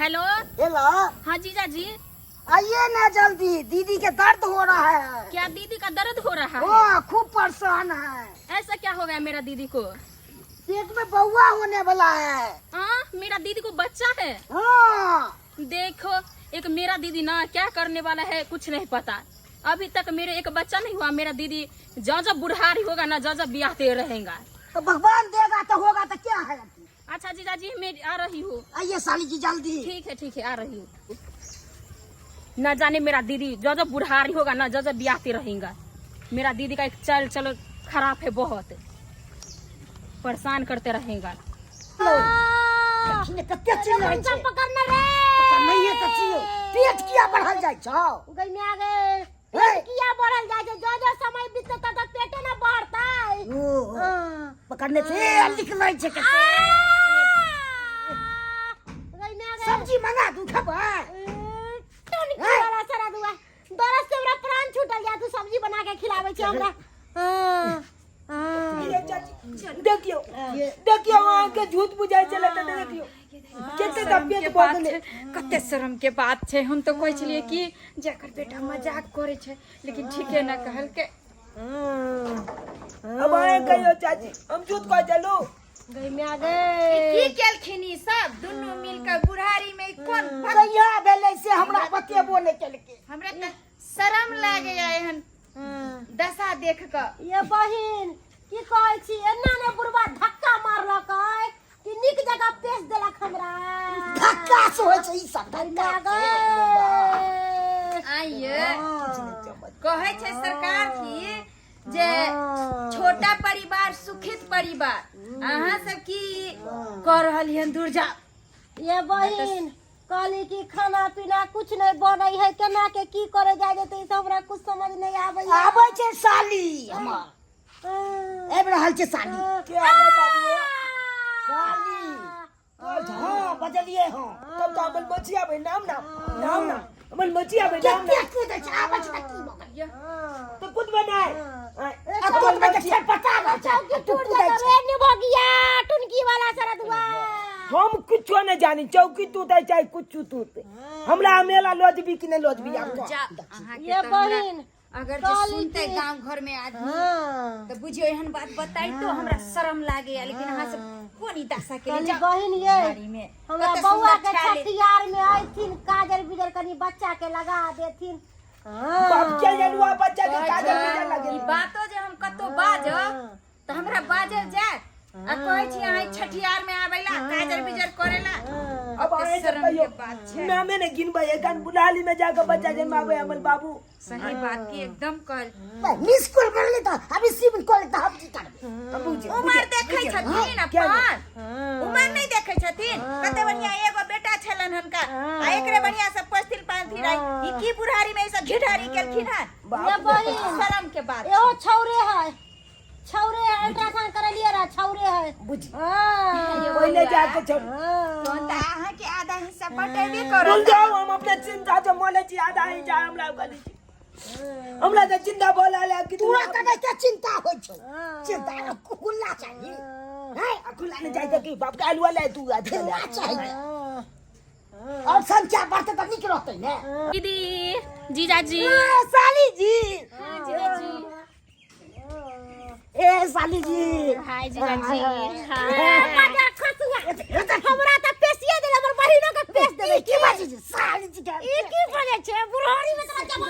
Hello hello. हाँ जीजा जी, आइए ना जल्दी, दीदी के दर्द हो रहा है। क्या दीदी का दर्द हो रहा है? हाँ, खूब परेशान है। ऐसा क्या हो गया मेरा दीदी को? पेट में बउआ होने वाला है। हाँ, मेरा दीदी को बच्चा है। हाँ। देखो, एक मेरा दीदी ना क्या करने वाला है कुछ नहीं पता। अभी तक मेरे एक बच्चा नहीं हुआ। मेरा दीदी जब बुढ़ारी होगा ना, जब ब्याहते रहेगा। तो भगवान देगा तो होगा, तो क्या है। अच्छा जीजा जी, मैं आ रही हूँ। आइए साली जी जल्दी। ठीक है, आ रही हूँ। न जाने मेरा दीदी जब बुढ़ारी होगा ना, जब ब्याहते रहेगा। मेरा दीदी का एक चल चलो खराब है, बहुत परेशान करते रहेगा। पकड़ना रे। नहीं है तो पेट किया बढ़ल जाए छौ। गई में आगे पेट किया बढ़ल जाए छौ। जो समय बीतता त पेटे ना बढ़ताई। पकड़ने से निकलै छै के। गई में आगे सब्जी मंगा दूं खबै। टोनी वाला सारा दुआ दरस से हमरा प्राण छूटल जा। तू सब्जी बना के खिलावे छै हमरा। देखियो वहाँ के झूठ बुझाई चले त देखियो केते तबियत बदले। कते शर्म के बात छे। हम तो कहै छलिए कि जेकर बेटा मजाक करे छे, लेकिन ठीके ना कहल के। अब आए कहियो चाची, हम झूठ कह चलो। गई में आगे की केलखिनी सब दुनु मिलकर बुढ़ारी में कोन कहिया भेलै से हमरा बतेबो नै केलके। हमरा त शर्म लागे एहन दशा देख क। ये बहिन की कहै छी, एना ने बुढ़वा धक्का मारलकै कि निक जगह पेश देलक हमरा। धक्का से होय छै ई सब धक्का। आइए कहै छै सरकार की जे छोटा परिवार सुखित परिवार। अहाँ सब की कर रहल हन दूर जा। ये बहिन कहली कि खाना पीना कुछ नहीं बनै है, केना के की करे जाय जेतै सब हमरा कुछ समझ नहीं आबै। आबै छै साली हमर। एब रहल छै साली। के आबै बाबू साली। हां बजलिए हां। तब तो हमन मचिया बे नाम हमन मचिया बे नाम के दै छै। आबै छै की बकै तो खुद बनाए। अपन में के पता ना चौकी टूट जाता रे निभोगिया टुनकी वाला सरदुआ। हम कुछ नहीं जानी। चौकी टूटे चाहे कुछ टूटे, हमरा मेला लोजबी कि नहीं लोजबी ये बहिन अगर जे सुनते गांव घर में आदमी तो बुझियो एहन बात बताई तो हमरा शर्म लागे। लेकिन अहाँ सब कोनी दशा के कहली बहिन ये हमरा बउआ के छठियार में आइथिन, काजल बिजल कनी बच्चा के लगा देथिन। बाप के जलवा बच्चा के काजल बिजल लगे। ई बातो जे हम कतो बाजब त हमरा बाजल जात। आ कहै छी अहाँ छठियार में आबैला काजल बिजल करेला। अब आए शर्म के बात छै। नामे ने गिनबै एखन बुढ़ाली में जाके बच्चा जन्मावे हमर बाबू। सही बात की एकदम कहल। मिस कॉल कर ले त अभी सिम कॉल त हम की करबे। हम बुझे उमर देखै छथिन अपन उमर नहीं देखै छथिन। कते बढ़िया एगो बेटा छलन हनका आ एकरे बढ़िया से पस्तिल पांथी रही। ई की बुढ़ारी में सब घिढारी केलखिन है। ये बहिन शर्म के बात। एहो छौरे है, छौरे है। अल्ट्रासाउंड करलिए रा छौरे है। बुझ हां पहले जाके छोड़ तो अहाँ के आधा हिस्सा बटेबे करो। बोल जाओ हम अपने चिंता से मोले छी आधा ही जा हमरा गली। हमरा त चिंता बोला ले कि तोरा कने के चिंता होय छौ। चिंता खुला चाहिए है। खुला नहीं चाहिए कि बाप का अलवा ले तू आ दे चाहिए। और संख्या बढ़ते तो निक रहते ने। दीदी, जीजा जी, साली जी। हाँ जीजा जी, ए साली जी। हाय जीजा जी। हाँ मजा खसुआ हमरा त पेशिया दे हमर बहिनो के पेश देबे की बाजी जी साली जी के ई की बने छै बुढ़ारी में त जमा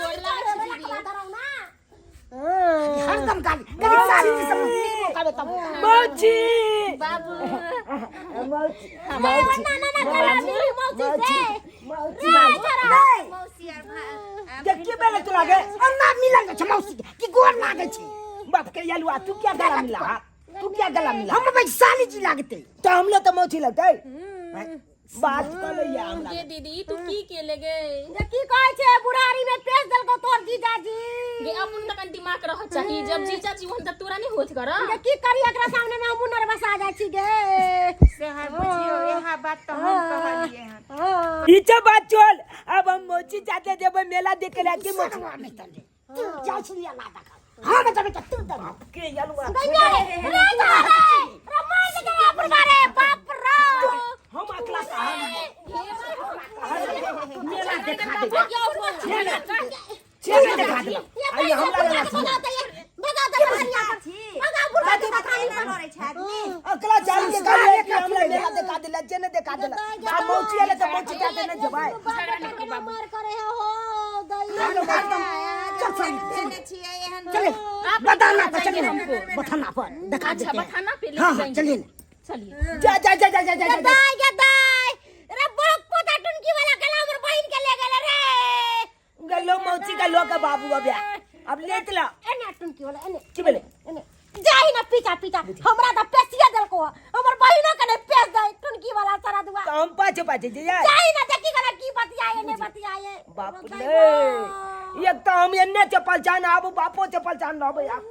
धरौ ना। हरदम गाली साली जी सब निक करे तब मौची बाबू, मौची ना मौसी से मौची बाबू मौसी आर भाई देखिए बेले तो लागे अन्ना मिलन के मौसी की गोर लागे छै। बाप के यलुआ तू क्या गला मिला? तू क्या गला मिला? हम भाई साली जी लागते तो हम लोग तो मौची लगते। बात करे या हमरा ये दीदी तू की केले गे? जे की कहै छै बुढ़ारी में पेश देलको तोर जीजाजी। गे अपन तक दिमाग रह चाहिए। जब जीजा जी होन त तोरा नहीं होत कर। जे की करी एकरा सामने में हम नर्वस आ जाय छी गे। से हर बुझियो यहा बात तो हम कहलिए हन। पीछे बात चल। अब हम मौची जाते देबे मेला देखे ला की मौची नहीं तले तू जा छिया ना देखा। हां बता बेटा तू दे के यलुआ गइया रे रे रे मार दे बुढ़वा रे बाप रे। हम अकला कहां मेला देखा दे चल देखा दे आइए हम लगा भगा दे बहरिया भगा बुढ़ा के बताई ना अकला चाल के का ले कि हमरा मेला देखा दे जेने देखा दे आ मौची आले तो मौची का देने जबाय मार करे हो दैया चल बताना तो चलिए हमको बताना पर देखा दे अच्छा बताना पे हां लेके चलिए चलिए जा जा जा जा जा गदाई रे बड़क पोता टुनकी वाला गला हमर बहिन के ले गेले रे गलो मौची का लो का बाबू अबे अब ले चला एने टुनकी वाला एने की बोले एने जाई ना पीछा पीछा हमरा तो पेसिया दल को हमर बहिनो के ने पेस दे टुनकी वाला सारा दुआ तो हम पाछे पाछे जाए जाई ना देखी गला की बतियाए ने बतियाए बाप रे एक तो हम एन्ने चप्पल जान आबू बापो चप्पल जान रहबे यार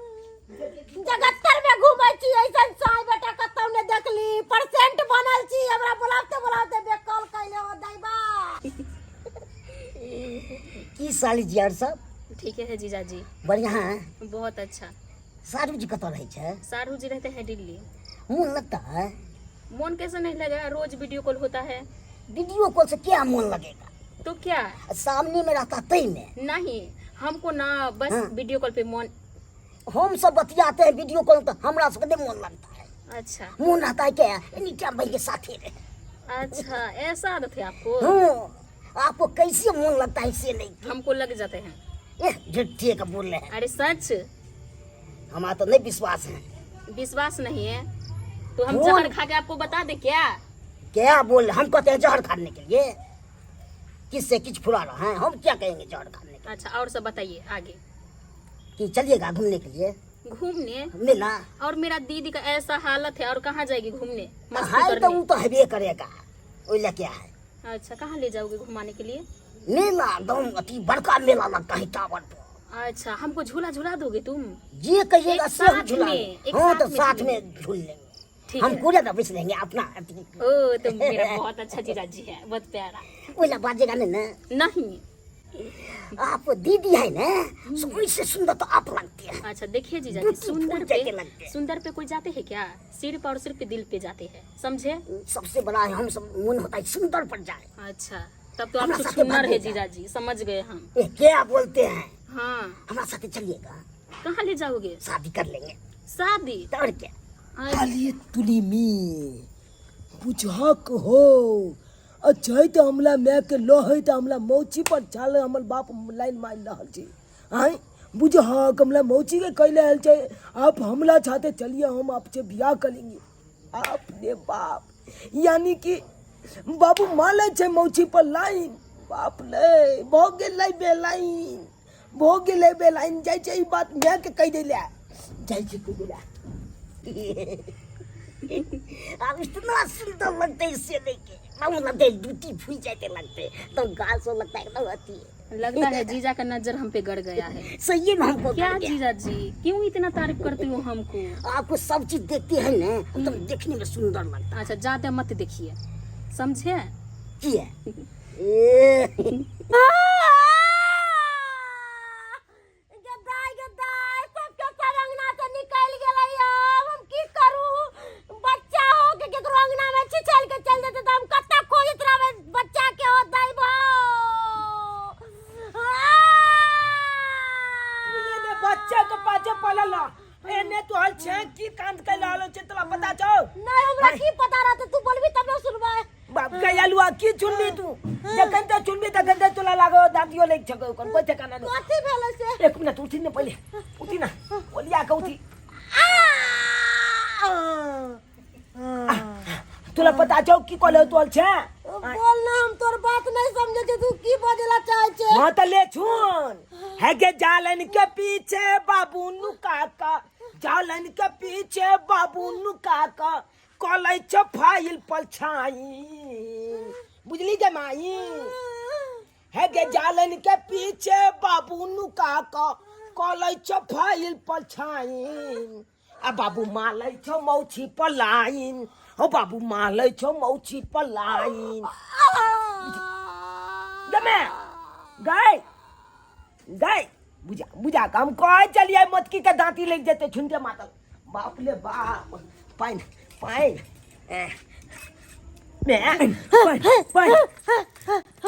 जगत्तर में घूमै छी ऐसन साई बेटा कतौ ने देखली परसेंट बनल छी हमरा बुलाते बुलाते बेकल कइले हो दैबा की साली जी यार सब ठीक है जीजा जी बढ़िया है बहुत अच्छा सारू जी कत रहे छे सारू जी रहते हैं दिल्ली मन लगता है मन कैसे नहीं लगा रोज वीडियो कॉल होता है वीडियो कॉल से क्या मन लगेगा तो क्या सामने में रहता तई में नहीं हमको ना बस हाँ। वीडियो कॉल पे मन हम सब बतियाते हैं वीडियो कॉल तो हमरा से कदे मन लगता है अच्छा मन रहता है क्या एनी टाइम भाई के साथ ही रहे अच्छा ऐसा आदत है आपको हाँ, आपको कैसे मन लगता है इसे नहीं हमको लग जाते हैं झूठे का बोल रहे हैं अरे सच हमारा तो नहीं विश्वास है विश्वास नहीं है तो हम कौन? जहर खा के आपको बता दे क्या क्या बोल हम कहते हैं जहर खाने के लिए किससे किस फुरा रहा है हम क्या कहेंगे जहर खाने के अच्छा और सब बताइए आगे कि चलिएगा घूमने के लिए घूमने मेला और मेरा दीदी का ऐसा हालत है और कहाँ जाएगी घूमने मस्ती है तो करने वो तो हवे करेगा ओइला क्या है अच्छा कहाँ ले जाओगे घुमाने के लिए मेला एकदम अति बड़का मेला लगता है टावर पर अच्छा हमको झूला झूला दोगे तुम ये कहिएगा एक सब साथ झूला में, एक हाँ तो साथ में साथ झूलेंगे। में झूल लेंगे ठीक हम है कूड़े तो बिछ लेंगे अपना ओ तो मेरा बहुत अच्छा जीजा जी है बहुत प्यारा ओइला बाजेगा नहीं ना नहीं आप दीदी है ना सबसे सुंदर तो आप लगती है अच्छा देखिए जीजा जी Beautiful जैसे लगते हैं। सुंदर पे कोई जाते हैं क्या सिर पर और सिर पे दिल पे जाते हैं समझे सबसे बड़ा है हम सब मन होता है सुंदर पर जाए अच्छा तब तो आप हमरा तो साथे सुंदर है भागेगा। जीजा जी समझ गए हम ये क्या बोलते हैं हाँ हमारे साथ चलिएगा कहाँ ले जाओगे शादी कर लेंगे शादी तो और क्या अच्छा, खाली तुली में बुझक हो अच्छा है तो हमला मैं के लो है तो हमला मौची पर चाल हमर बाप लाइन मार रहल छी आय बुझक हमला मौची के कहले हल छै आप हमला चाहते चलिए हम आपसे ब्याह करेंगे आपने बाप यानी कि बाबू माले छै मौची पर लाइन बाप ले भोग गेलै बेलाइन भोग गेलै बेलाइन जाय छै ई बात मैं के कह देले जाए कह दिला आप इतना सुंदर लगते हैं इससे लेके हम लगते हैं ड्यूटी फूल जाते लगते तो गाल सो लगता है एकदम होती है लगता है जीजा का नजर हम पे गड़ गया है सही में हमको क्या लग गया। जीजा जी क्यों इतना तारीफ करते हो हमको आपको सब चीज देखती है ना एकदम देखने में सुंदर लगता अच्छा ज्यादा मत देखिए समझे है की है गदाई गदाई सबके सरंगना से निकल गेलै अब हम की करू बच्चा हो के केकरो अंगना में छिछल के चल जेते त हम कत्ता खोजत रहबै बच्चा के हो दैबो ये बच्चे तो पाछे पलल एने तो हल छे की कांद के लालो छे तोला पता छौ नहीं हमरा की पता रहते तू बोलबी तब ना सुनबै बाप के आलुआ की चुनबी तू जखन ते चुनबी तखन ते तोला लागो दांतियो लेक छको कोन कोई ठिकाना नहीं कथी भेलै से एक मिनट उठी ने पहले उठी ना बोलिया के उठी तोला पता छौ की कहले तोल छे बोल ना हम तोर बात नहीं समझे छै तू की बजेला चाहे छै हां त ले छुन है के जालन के पीछे बाबू नुका का जालन के पीछे बाबू नुका का कलै छ फाइल पर छाई बुझली जमाई है के जालन के पीछे बाबू नुका का कलै छ फाइल पर छाई आ बाबू मालै छ मौछी पर लाइन हो बाबू मालै छ मौछी पर लाइन गमे गए गए बुझा बुझा हम कह चलिए मतकी के दांती लग जेते छुंटे मातल बाप ले बाप पाइन पाइन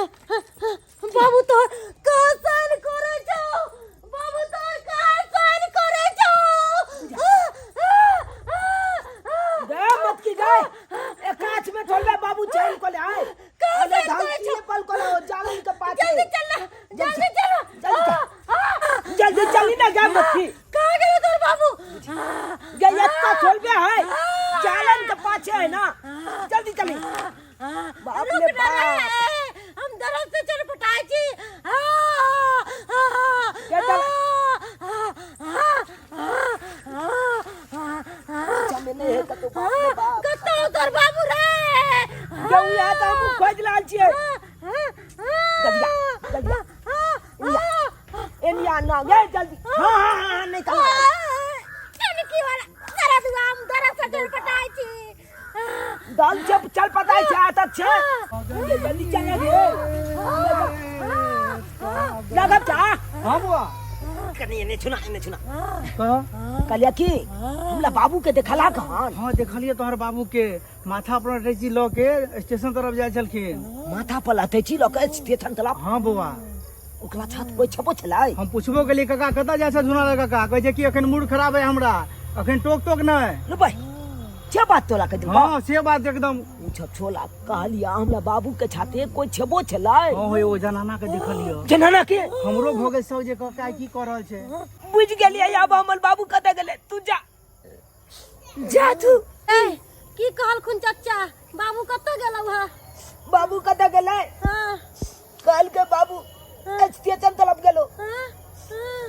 बाबू तो कासन करे जाओ बाबू तो कासन करे जाओ मत की गए एक कांच में खोल ले बाबू चैन को ले आए अरे धान पल को ले जालन के पास जल्दी चलना जल्दी चलो जल्दी चली ना जा मत की कहां गए तोर बाबू गया का खोल बे है जालन के पास है ना जल्दी चली बाप रुक रे ना बाप रे, हम दरद से चरपटाई छी क्या चले है तो बाप रे बाप कतो तोर बाबू रे गऊ या तो हम खोज लाल छिए जल्दी एनिया ना गे जल्दी हां निकल टनकी वाला दरद हुआ हम दरद से चरपटाई छी दाल जब चल पता है क्या आता छे जल्दी चले गे लगा चा हां बुआ कनी ने सुना कहा कलिया की हमला बाबू के देखला कहां हाँ देखलिए तोहर बाबू के माथा पर रची लो के स्टेशन तरफ जाय छलखिन माथा पर लातेची लोग स्टेशन तला हाँ बुआ ओकला छत कोई छपो छलाई हम पूछबो गेली काका कतऽ जाय छै झुना काका कहै छै कि अखन मूड खराब है हमरा अखन टोक नहीं लो भाई क्या बात तोला के हाँ से बात एकदम छप छोला कहलिया हमरा बाबू के छाते कोई छबो छलाई हाँ होय ओ जनाना के देखलियो जनाना के हमरो भोगे सब जे काका की कर रहल छै बुझ गेलिए अब हमर बाबू कते गेले तू जा जा तू की कहल खुन चाचा बाबू कतो गेलौ हा बाबू कते गेले हां कल के बाबू स्टेशन तरफ गेलो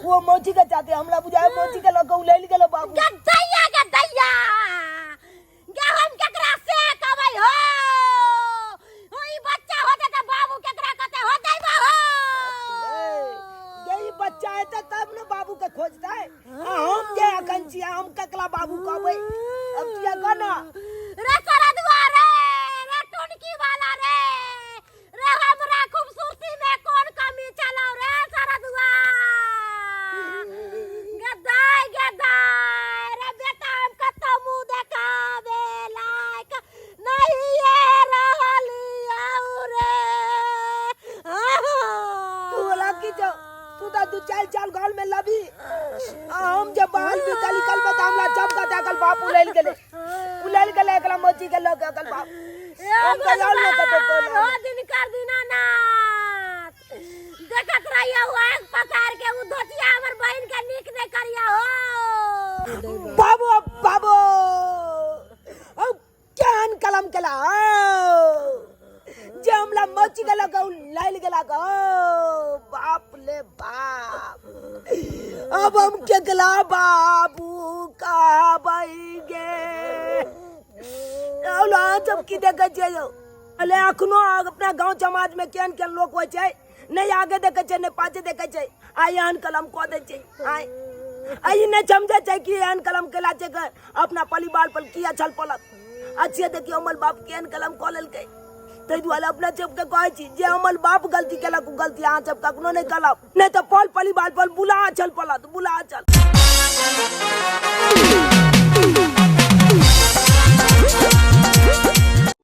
वो मोची के चाहते हमरा बुझाए मोची के लोग ले गेलो बाबू गदैया गे हम केकरा से कहबै हो ओई बच्चा होते त बाबू केकरा कते होतै बा हो यही बच्चा है तब न बाबू के खोजता है हम जे अखन छिया हम ककला बाबू कहबै अब छिया कना रे सरदुआ रे टुनकी वाला रे हमरा खूबसूरती में कौन कमी चलो रे सरदुआ गदाई रे बेटा हम कतो मुंह देखावे लायक नहीं ये रहलिया रे तू वाला की जो तू तो दू चाल घर में लबी हम जब बाहर निकल में हमरा चमका ताकल बाप उलैल गेले एकला मोची के लोग अकल बाप हम तो जान न तो हो दिन कर दिना ना देखत रहिया हुआ एक पकार के उ धोतिया हमर बहन के निक ने करिया हो बाबू अब केहन कलम केला जे हमला मोची के लोग लैल गेला गो बाप ले बाप अब हम केकला बाबू कहबै गे औला जब की देखे छै अले अखनो अपना गांव समाज में केहन केहन लोग होय छै नहीं आगे देखे छै नहीं पाछे देखे छै आइ एहन कलम कऽ दै छै आई नहीं समझे छै कि एहन कलम केला छै अपना परिवार पर किया छल पलक अच्छे देखियो हमर बाप केहन कलम कऽ लेलकै तै दुआरे अपना सबके कहै छी जे हमर बाप गलती केलक उ गलती अहाँ सब कखनो नहीं करब नहीं तो पल परिवार पर बुला छल पलत बुला छल